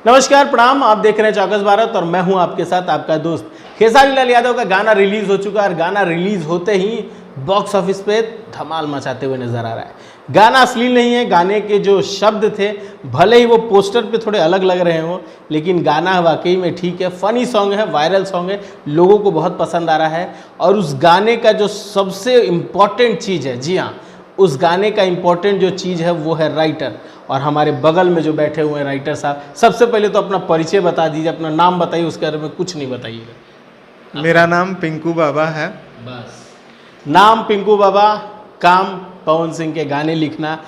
नमस्कार, प्रणाम। आप देख रहे हैं चौकस भारत और मैं हूं आपके साथ आपका दोस्त खेसारी लाल यादव। का गाना रिलीज हो चुका है और गाना रिलीज होते ही बॉक्स ऑफिस पे धमाल मचाते हुए नजर आ रहा है। गाना अश्लील नहीं है, गाने के जो शब्द थे भले ही वो पोस्टर पे थोड़े अलग लग रहे हों, लेकिन गाना वाकई में ठीक है। फनी सॉन्ग है, वायरल सॉन्ग है, लोगों को बहुत पसंद आ रहा है। और उस गाने का जो सबसे इम्पॉर्टेंट चीज़ है, जी हाँ, उस गाने का इम्पॉर्टेंट जो चीज़ है वो है राइटर। और हमारे बगल में जो बैठे हुए हैं राइटर साहब, सबसे पहले तो अपना परिचय बता दीजिए, अपना नाम बताइए, उसके बारे में कुछ नहीं बताइएगा। मेरा नाम पिंकू बाबा है। बस नाम पिंकू बाबा, काम पवन सिंह के गाने लिखना।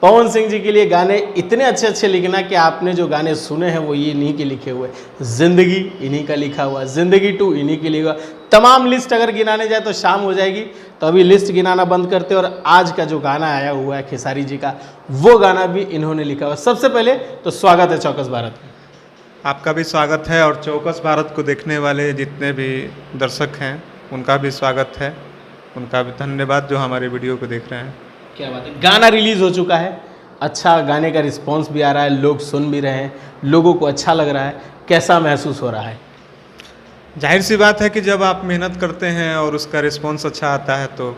पवन सिंह जी के लिए गाने इतने अच्छे अच्छे लिखना कि आपने जो गाने सुने हैं वो ये इन्हीं के लिखे हुए। जिंदगी इन्हीं का लिखा हुआ, जिंदगी 2 इन्हीं के लिखा। तमाम लिस्ट अगर गिनाने जाए तो शाम हो जाएगी, तो अभी लिस्ट गिनाना बंद करते। और आज का जो गाना आया हुआ है खेसारी जी का, वो गाना भी इन्होंने लिखा हुआ। सबसे पहले तो स्वागत है चौकस भारत में। आपका भी स्वागत है और चौकस भारत को देखने वाले जितने भी दर्शक हैं उनका भी स्वागत है, उनका भी धन्यवाद जो हमारे वीडियो को देख रहे हैं। क्या बात है, गाना रिलीज हो चुका है, अच्छा गाने का रिस्पांस भी आ रहा है, लोग सुन भी रहे हैं, लोगों को अच्छा लग रहा है। कैसा महसूस हो रहा है? जाहिर सी बात है कि जब आप मेहनत करते हैं और उसका रिस्पांस अच्छा आता है तो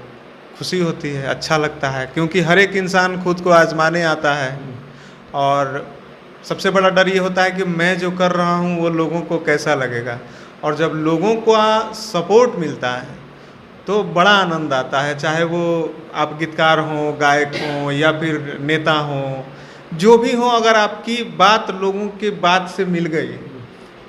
खुशी होती है, अच्छा लगता है, क्योंकि हर एक इंसान खुद को आजमाने आता है। और सबसे बड़ा डर ये होता है कि मैं जो कर रहा हूँ वो लोगों को कैसा लगेगा। और जब लोगों को सपोर्ट मिलता है तो बड़ा आनंद आता है, चाहे वो आप गीतकार हों, गायक हों या फिर नेता हों, जो भी हो, अगर आपकी बात लोगों के बात से मिल गई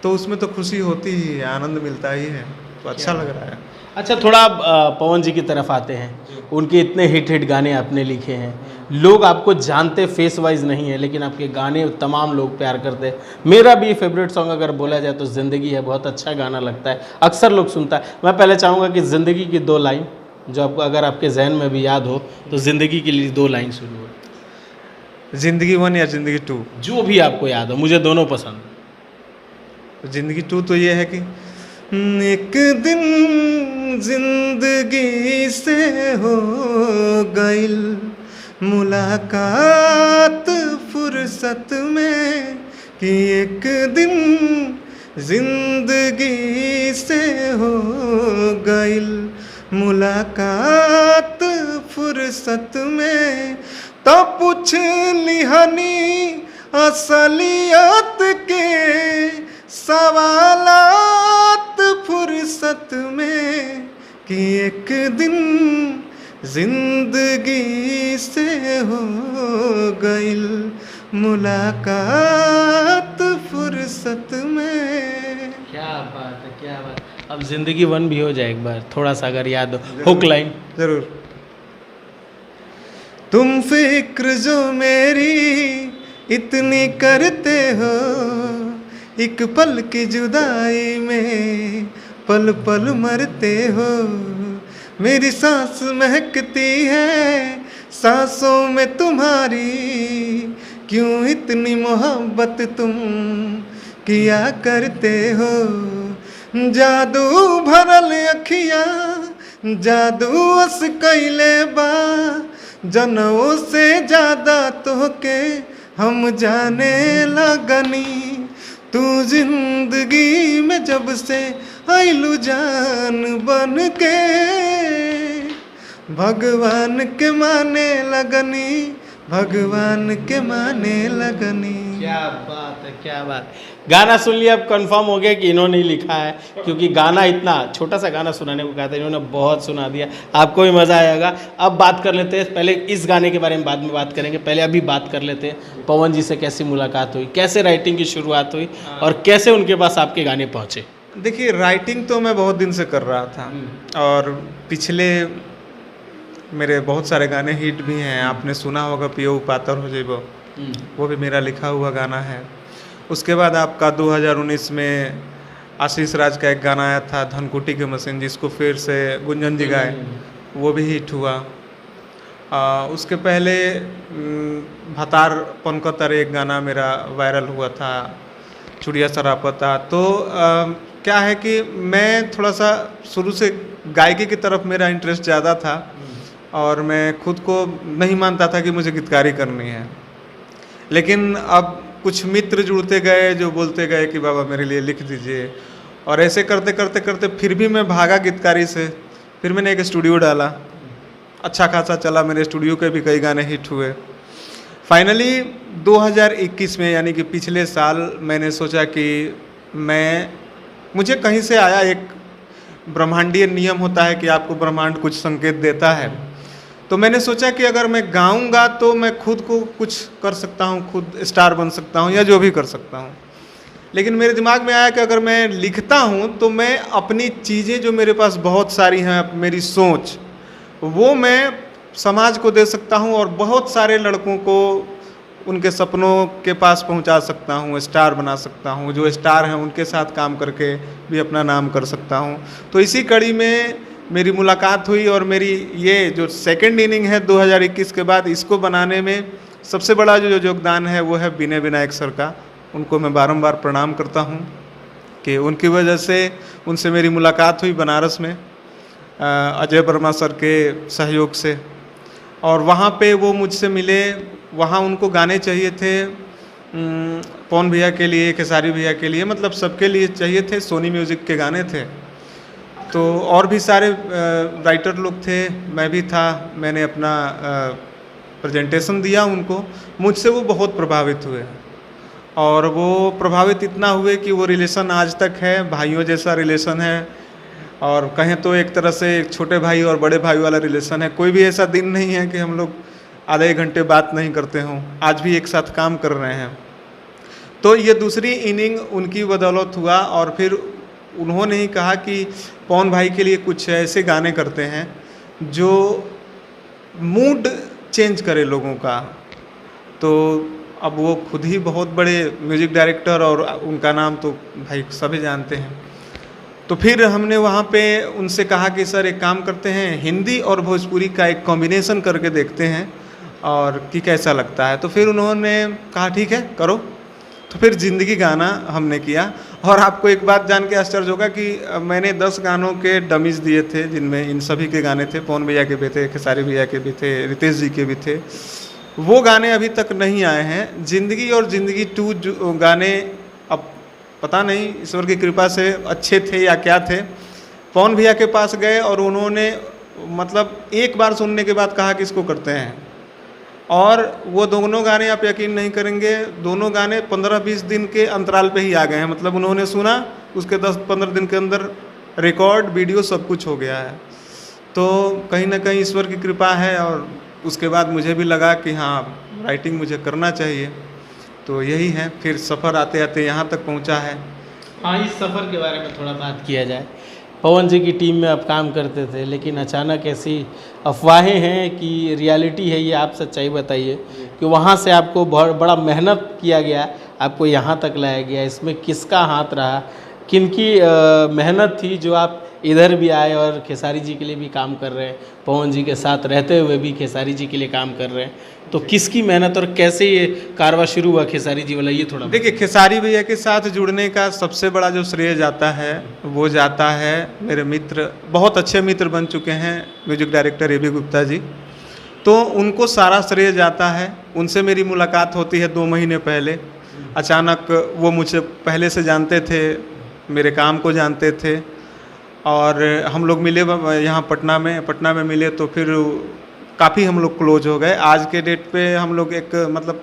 तो उसमें तो खुशी होती ही है, आनंद मिलता ही है, तो अच्छा लग रहा है। अच्छा, थोड़ा पवन जी की तरफ आते हैं। उनके इतने हिट गाने आपने लिखे हैं, लोग आपको जानते फेस वाइज नहीं है, लेकिन आपके गाने तमाम लोग प्यार करते हैं। मेरा भी फेवरेट सॉन्ग अगर बोला जाए तो ज़िंदगी है, बहुत अच्छा गाना लगता है, अक्सर लोग सुनता है। मैं पहले चाहूँगा कि ज़िंदगी की 2 लाइन जो आपको अगर आपके जहन में भी याद हो तो ज़िंदगी के लिए 2 लाइन सुनो। जिंदगी 1 या जिंदगी 2? जो भी आपको याद हो, मुझे दोनों पसंद। जिंदगी 2 तो ये है कि एक दिन जिंदगी से हो गइल मुलाकात फुर्सत में, कि एक दिन जिंदगी से हो गइल मुलाकात फुर्सत में, तो पूछ लिहनी असलियत के सवालात फुर्सत में, कि एक दिन जिंदगी से हो गइल मुलाकात फुर्सत में। क्या बात है, क्या बात। अब जिंदगी 1 भी हो जाए एक बार, थोड़ा सा अगर याद हो, हुक लाइन। जरूर। तुम फिक्र जो मेरी इतनी करते हो, एक पल की जुदाई में पल पल मरते हो, मेरी सांस महकती है सांसों में तुम्हारी, क्यों इतनी मोहब्बत तुम किया करते हो, जादू भरल अखियाँ जादू अस कैले बा, जनों से ज्यादा तोहके हम जाने लगनी, तू जिंदगी में जब से आइलू जान बन के, भगवान के माने लगनी, भगवान के माने लगनी। क्या बात है, क्या बात। गाना सुन लिया, अब कंफर्म हो गया कि इन्होंने ही लिखा है, क्योंकि गाना इतना छोटा सा गाना सुनाने को कहा था, इन्होंने बहुत सुना दिया, आपको भी मज़ा आएगा। अब बात कर लेते हैं, पहले इस गाने के बारे में बाद में बात करेंगे, पहले अभी बात कर लेते हैं पवन जी से कैसी मुलाकात हुई, कैसे राइटिंग की शुरुआत हुई और कैसे उनके पास आपके गाने पहुँचे। देखिए, राइटिंग तो मैं बहुत दिन से कर रहा था और पिछले मेरे बहुत सारे गाने हिट भी हैं। आपने सुना होगा पियो पातर हो जेबो, वो भी मेरा लिखा हुआ गाना है। उसके बाद आपका 2019 में आशीष राज का एक गाना आया था धनकुटी की मशीन, जिसको फिर से गुंजन जी गाए, वो भी हिट हुआ। उसके पहले भतार पनकतर एक गाना मेरा वायरल हुआ था, चुड़िया सरापता। तो क्या है कि मैं थोड़ा सा शुरू से गायकी की तरफ मेरा इंटरेस्ट ज़्यादा था और मैं खुद को नहीं मानता था कि मुझे गीतकारी करनी है। लेकिन अब कुछ मित्र जुड़ते गए जो बोलते गए कि बाबा मेरे लिए लिख दीजिए, और ऐसे करते करते करते फिर भी मैं भागा गीतकारी से। फिर मैंने एक स्टूडियो डाला, अच्छा खासा चला, मेरे स्टूडियो के भी कई गाने हिट हुए। फाइनली 2021 में यानी कि पिछले साल मैंने सोचा कि मुझे कहीं से आया एक ब्रह्मांडीय नियम होता है कि आपको ब्रह्मांड कुछ संकेत देता है। तो मैंने सोचा कि अगर मैं गाऊंगा तो मैं खुद को कुछ कर सकता हूँ, खुद स्टार बन सकता हूँ या जो भी कर सकता हूँ। लेकिन मेरे दिमाग में आया कि अगर मैं लिखता हूँ तो मैं अपनी चीज़ें जो मेरे पास बहुत सारी हैं, मेरी सोच, वो मैं समाज को दे सकता हूँ और बहुत सारे लड़कों को उनके सपनों के पास पहुँचा सकता हूँ, स्टार बना सकता हूँ। जो स्टार हैं उनके साथ काम करके भी अपना नाम कर सकता हूँ। तो इसी कड़ी में मेरी मुलाकात हुई और मेरी ये जो सेकंड इनिंग है 2021 के बाद, इसको बनाने में सबसे बड़ा जो योगदान है वो है विनय विनायक सर का। उनको मैं बारंबार प्रणाम करता हूँ कि उनकी वजह से उनसे मेरी मुलाकात हुई बनारस में अजय वर्मा सर के सहयोग से, और वहाँ पे वो मुझसे मिले। वहाँ उनको गाने चाहिए थे पवन भैया के लिए, खेसारी भैया के लिए, मतलब सबके लिए चाहिए थे। सोनी म्यूज़िक के गाने थे, तो और भी सारे राइटर लोग थे, मैं भी था। मैंने अपना प्रेजेंटेशन दिया उनको। मुझसे वो बहुत प्रभावित हुए और वो प्रभावित इतना हुए कि वो रिलेशन आज तक है, भाइयों जैसा रिलेशन है। और कहें तो एक तरह से एक छोटे भाई और बड़े भाई वाला रिलेशन है। कोई भी ऐसा दिन नहीं है कि हम लोग आधे घंटे बात नहीं करते हों। आज भी एक साथ काम कर रहे हैं। तो ये दूसरी इनिंग उनकी बदौलत हुआ। और फिर उन्होंने ही कहा कि पवन भाई के लिए कुछ ऐसे गाने करते हैं जो मूड चेंज करे लोगों का। तो अब वो खुद ही बहुत बड़े म्यूज़िक डायरेक्टर, और उनका नाम तो भाई सभी जानते हैं। तो फिर हमने वहाँ पे उनसे कहा कि सर एक काम करते हैं, हिंदी और भोजपुरी का एक कॉम्बिनेशन करके देखते हैं और कि कैसा लगता है। तो फिर उन्होंने कहा ठीक है करो। तो फिर ज़िंदगी गाना हमने किया। और आपको एक बात जान के आश्चर्य होगा कि मैंने 10 गानों के डमीज़ दिए थे, जिनमें इन सभी के गाने थे। पवन भैया के भी थे, खेसारी भैया के भी थे, रितेश जी के भी थे। वो गाने अभी तक नहीं आए हैं। ज़िंदगी और ज़िंदगी 2 जो गाने अब पता नहीं ईश्वर की कृपा से अच्छे थे या क्या थे। पवन भैया के पास गए और उन्होंने मतलब एक बार सुनने के बाद कहा कि इसको करते हैं। और वो दोनों गाने आप यकीन नहीं करेंगे, दोनों गाने 15-20 दिन के अंतराल पे ही आ गए हैं। मतलब उन्होंने सुना, उसके 10-15 दिन के अंदर रिकॉर्ड वीडियो सब कुछ हो गया है। तो कहीं ना कहीं ईश्वर की कृपा है। और उसके बाद मुझे भी लगा कि हाँ राइटिंग मुझे करना चाहिए। तो यही है, फिर सफ़र आते आते यहाँ तक पहुँचा है। हाँ, इस सफ़र के बारे में थोड़ा बात किया जाए। पवन जी की टीम में आप काम करते थे, लेकिन अचानक ऐसी अफवाहें हैं कि रियलिटी है ये, आप सच्चाई बताइए कि वहाँ से आपको बहुत बड़ा मेहनत किया गया, आपको यहाँ तक लाया गया। इसमें किसका हाथ रहा, किनकी मेहनत थी जो आप इधर भी आए और खेसारी जी के लिए भी काम कर रहे हैं, पवन जी के साथ रहते हुए भी खेसारी जी के लिए काम कर रहे हैं? तो किसकी मेहनत और कैसे ये कारवा शुरू हुआ खेसारी जी वाला, ये थोड़ा देखिए। खेसारी भैया के साथ जुड़ने का सबसे बड़ा जो श्रेय जाता है वो जाता है मेरे मित्र, बहुत अच्छे मित्र बन चुके हैं, music director A B Gupta ji. तो उनको सारा श्रेय जाता है। उनसे मेरी मुलाकात होती है 2 महीने पहले। अचानक वो मुझे पहले से जानते थे, मेरे काम को जानते थे, और हम लोग मिले यहाँ पटना में मिले। तो फिर काफ़ी हम लोग क्लोज हो गए। आज के डेट पे हम लोग एक मतलब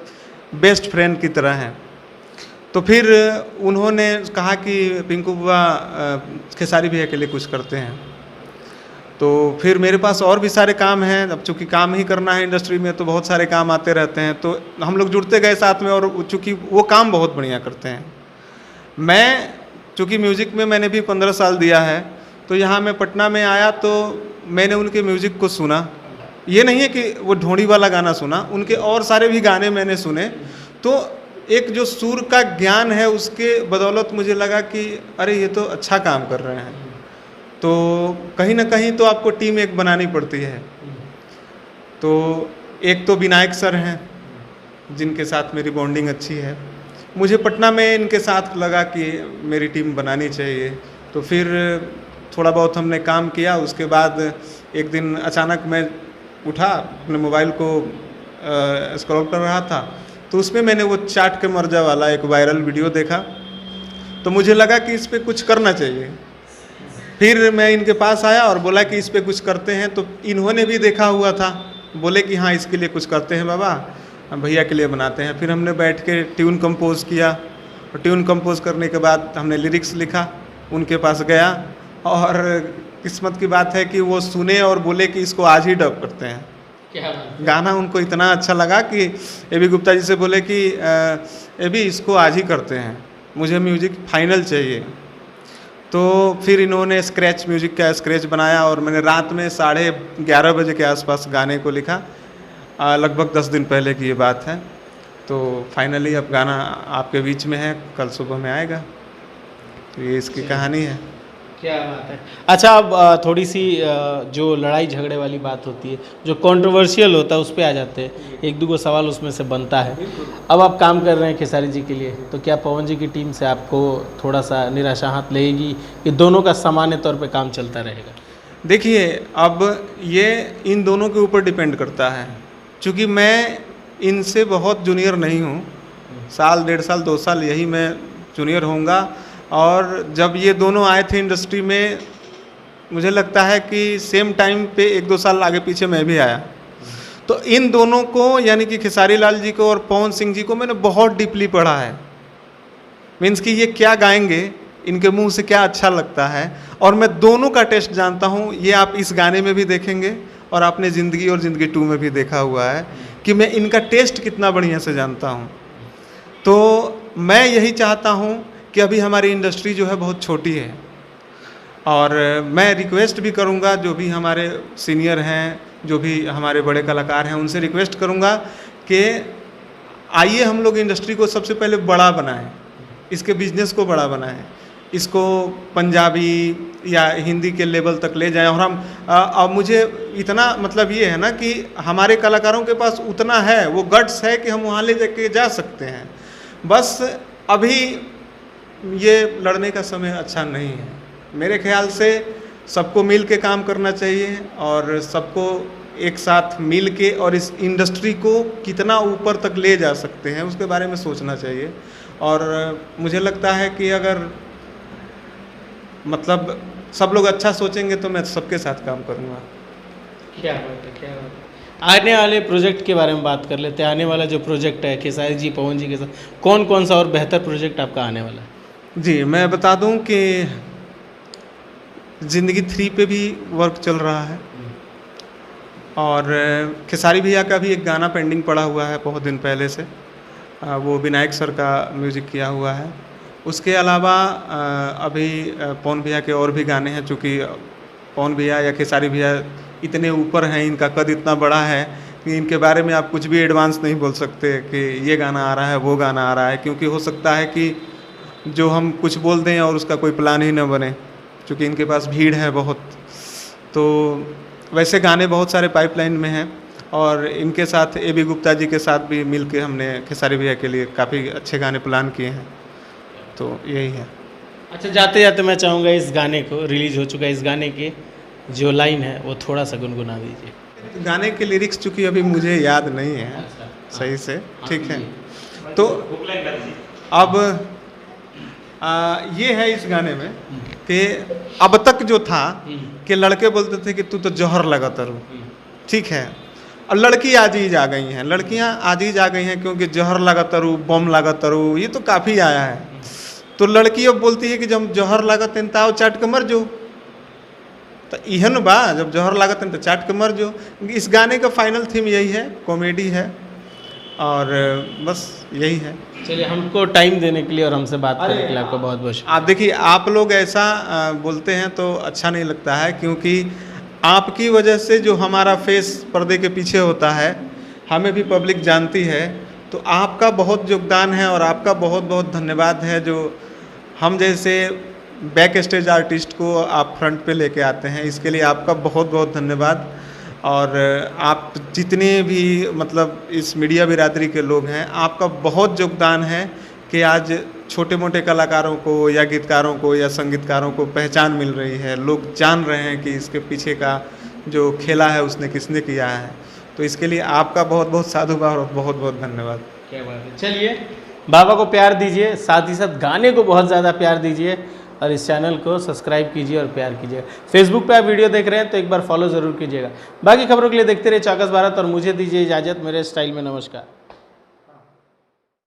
बेस्ट फ्रेंड की तरह हैं। तो फिर उन्होंने कहा कि पिंकू बुआ खेसारी भैया के लिए कुछ करते हैं। तो फिर मेरे पास और भी सारे काम हैं। अब चूँकि काम ही करना है इंडस्ट्री में, तो बहुत सारे काम आते रहते हैं। तो हम लोग जुड़ते गए साथ में, और चूँकि वो काम बहुत बढ़िया करते हैं। मैं चूँकि म्यूज़िक में मैंने भी 15 साल दिया है, तो यहाँ मैं पटना में आया तो मैंने उनके म्यूज़िक को सुना। ये नहीं है कि वो ढोंडी वाला गाना सुना, उनके और सारे भी गाने मैंने सुने। तो एक जो सुर का ज्ञान है उसके बदौलत मुझे लगा कि अरे ये तो अच्छा काम कर रहे हैं। तो कहीं ना कहीं तो आपको टीम एक बनानी पड़ती है। तो एक तो विनायक सर हैं जिनके साथ मेरी बॉन्डिंग अच्छी है। मुझे पटना में इनके साथ लगा कि मेरी टीम बनानी चाहिए। तो फिर थोड़ा बहुत हमने काम किया। उसके बाद एक दिन अचानक मैं उठा, अपने मोबाइल को स्क्रॉल कर रहा था, तो उसमें मैंने वो चाट के मर्जा वाला एक वायरल वीडियो देखा, तो मुझे लगा कि इस पर कुछ करना चाहिए। फिर मैं इनके पास आया और बोला कि इस पर कुछ करते हैं, तो इन्होंने भी देखा हुआ था, बोले कि हाँ इसके लिए कुछ करते हैं बाबा, हम भैया के लिए बनाते हैं। फिर हमने बैठ के ट्यून कंपोज किया, और ट्यून कंपोज करने के बाद हमने लिरिक्स लिखा, उनके पास गया, और किस्मत की बात है कि वो सुने और बोले कि इसको आज ही डब करते हैं। क्या बात है। गाना उनको इतना अच्छा लगा कि ए.बी. गुप्ता जी से बोले कि ए.बी. इसको आज ही करते हैं, मुझे म्यूजिक फाइनल चाहिए। तो फिर इन्होंने स्क्रैच म्यूजिक का स्क्रैच बनाया, और मैंने रात में 11:30 बजे के आसपास गाने को लिखा। लगभग 10 दिन पहले की ये बात है। तो फाइनली अब गाना आपके बीच में है, कल सुबह में आएगा। तो ये इसकी कहानी है। क्या बात है। अच्छा, अब थोड़ी सी जो लड़ाई झगड़े वाली बात होती है, जो कंट्रोवर्शियल होता है, उस पर आ जाते हैं। एक दो सवाल उसमें से बनता है। अब आप काम कर रहे हैं खेसारी जी के लिए, तो क्या पवन जी की टीम से आपको थोड़ा सा निराशा हाथ लगेगी कि दोनों का सामान्य तौर पे काम चलता रहेगा? देखिए, अब ये इन दोनों के ऊपर डिपेंड करता है, क्योंकि मैं इनसे बहुत जूनियर नहीं हूँ। साल, 1.5 साल, 2 साल यही मैं जूनियर होऊंगा। और जब ये दोनों आए थे इंडस्ट्री में, मुझे लगता है कि सेम टाइम पे 1-2 साल आगे पीछे मैं भी आया। तो इन दोनों को, यानी कि खेसारी लाल जी को और पवन सिंह जी को मैंने बहुत डीपली पढ़ा है। मीन्स कि ये क्या गाएंगे, इनके मुंह से क्या अच्छा लगता है, और मैं दोनों का टेस्ट जानता हूँ। ये आप इस गाने में भी देखेंगे, और आपने ज़िंदगी और ज़िंदगी 2 में भी देखा हुआ है कि मैं इनका टेस्ट कितना बढ़िया से जानता हूँ। तो मैं यही चाहता हूँ कि अभी हमारी इंडस्ट्री जो है बहुत छोटी है, और मैं रिक्वेस्ट भी करूँगा जो भी हमारे सीनियर हैं, जो भी हमारे बड़े कलाकार हैं, उनसे रिक्वेस्ट करूँगा कि आइए हम लोग इंडस्ट्री को सबसे पहले बड़ा बनाएं, इसके बिजनेस को बड़ा बनाएं, इसको पंजाबी या हिंदी के लेवल तक ले जाएं। और हम अब मुझे इतना मतलब ये है ना कि हमारे कलाकारों के पास उतना है, वो गट्स है कि हम वहाँ ले जाके जा सकते हैं। बस अभी ये लड़ने का समय अच्छा नहीं है। मेरे ख्याल से सबको मिल के काम करना चाहिए, और सबको एक साथ मिल के और इस इंडस्ट्री को कितना ऊपर तक ले जा सकते हैं उसके बारे में सोचना चाहिए। और मुझे लगता है कि अगर मतलब सब लोग अच्छा सोचेंगे तो मैं सबके साथ काम करूँगा। क्या बात है, क्या बात है। आने वाले प्रोजेक्ट के बारे में बात कर लेते हैं। आने वाला जो प्रोजेक्ट है खेसारी जी, पवन जी के साथ, कौन कौन सा और बेहतर प्रोजेक्ट आपका आने वाला है? जी, मैं बता दूं कि ज़िंदगी 3 पे भी वर्क चल रहा है, और खेसारी भैया का भी एक गाना पेंडिंग पड़ा हुआ है बहुत दिन पहले से। वो विनायक सर का म्यूज़िक किया हुआ है। उसके अलावा अभी पवन भैया के और भी गाने हैं, चूँकि पवन भैया या खेसारी भैया इतने ऊपर हैं, इनका कद इतना बड़ा है कि इनके बारे में आप कुछ भी एडवांस नहीं बोल सकते कि ये गाना आ रहा है, वो गाना आ रहा है, क्योंकि हो सकता है कि जो हम कुछ बोल दें और उसका कोई प्लान ही न बने, क्योंकि इनके पास भीड़ है बहुत। तो वैसे गाने बहुत सारे पाइपलाइन में हैं, और इनके साथ ए.बी. गुप्ता जी के साथ भी मिल के हमने खेसारी भैया के लिए काफ़ी अच्छे गाने प्लान किए हैं। तो यही है। अच्छा, जाते जाते मैं चाहूँगा इस गाने को, रिलीज हो चुका है, इस गाने के जो लाइन है वो थोड़ा सा गुनगुना दीजिए। गाने के लिरिक्स चूँकि अभी मुझे याद नहीं है सही से, ठीक है। तो अब ये है इस गाने में कि अब तक जो था कि लड़के बोलते थे कि तू तो जौहर लगा तरु, ठीक है, और लड़की आजीज आ गई हैं, लड़कियां आजीज आ गई हैं, क्योंकि जौहर लगा तरु, बम लगा तरु, ये तो काफ़ी आया है। तो लड़की अब बोलती है कि जब जौहर लागत हैं ताव चाट के मर जो। तो इहन बा, जब जौहर लागत हैं तो चाट के मर जो। इस गाने का फाइनल थीम यही है, कॉमेडी है, और बस यही है। चलिए, हमको टाइम देने के लिए और हमसे बात करने के लिए आपका बहुत बहुत शुक्रिया। आप देखिए, आप लोग ऐसा बोलते हैं तो अच्छा नहीं लगता है, क्योंकि आपकी वजह से जो हमारा फेस पर्दे के पीछे होता है, हमें भी पब्लिक जानती है। तो आपका बहुत योगदान है, और आपका बहुत बहुत धन्यवाद है, जो हम जैसे बैक स्टेज आर्टिस्ट को आप फ्रंट पे लेके आते हैं। इसके लिए आपका बहुत बहुत धन्यवाद। और आप जितने भी मतलब इस मीडिया बिरादरी के लोग हैं, आपका बहुत योगदान है कि आज छोटे मोटे कलाकारों को या गीतकारों को या संगीतकारों को पहचान मिल रही है। लोग जान रहे हैं कि इसके पीछे का जो खेला है उसने किसने किया है। तो इसके लिए आपका बहुत बहुत साधुवाद और बहुत बहुत धन्यवाद। क्या बात है। चलिए, बाबा को प्यार दीजिए, साथ ही साथ गाने को बहुत ज़्यादा प्यार दीजिए और इस चैनल को सब्सक्राइब कीजिए और प्यार कीजिएगा। फेसबुक पे आप वीडियो देख रहे हैं तो एक बार फॉलो ज़रूर कीजिएगा। बाकी खबरों के लिए देखते रहिए चौकस भारत और मुझे दीजिए इजाज़त। मेरे स्टाइल में नमस्कार।